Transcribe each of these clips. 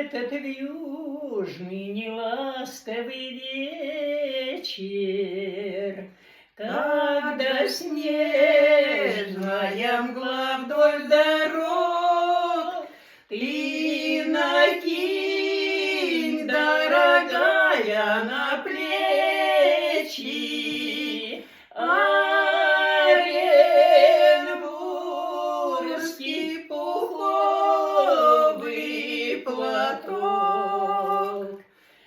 Этот южный неласковый вечер, когда снежная мгла вдоль дорог, ты накинь, дорогая, на плечи оренбургский пуховый платок.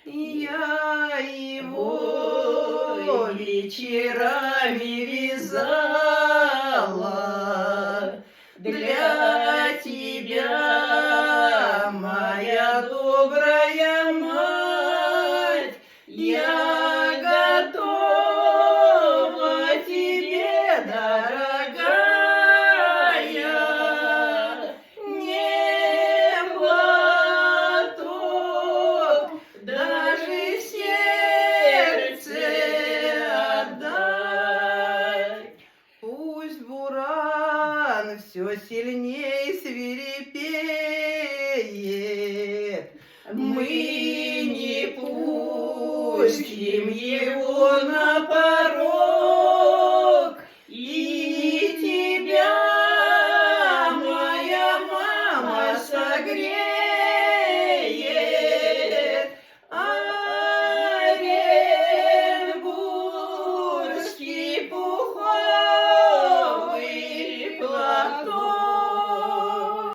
Я его вечерами вязала для тебя, моя добрая мать. Я готова тебе, дорогая, не платок, даже сердце отдай. Пусть буран все сильней свирепеет, мы не пустим его на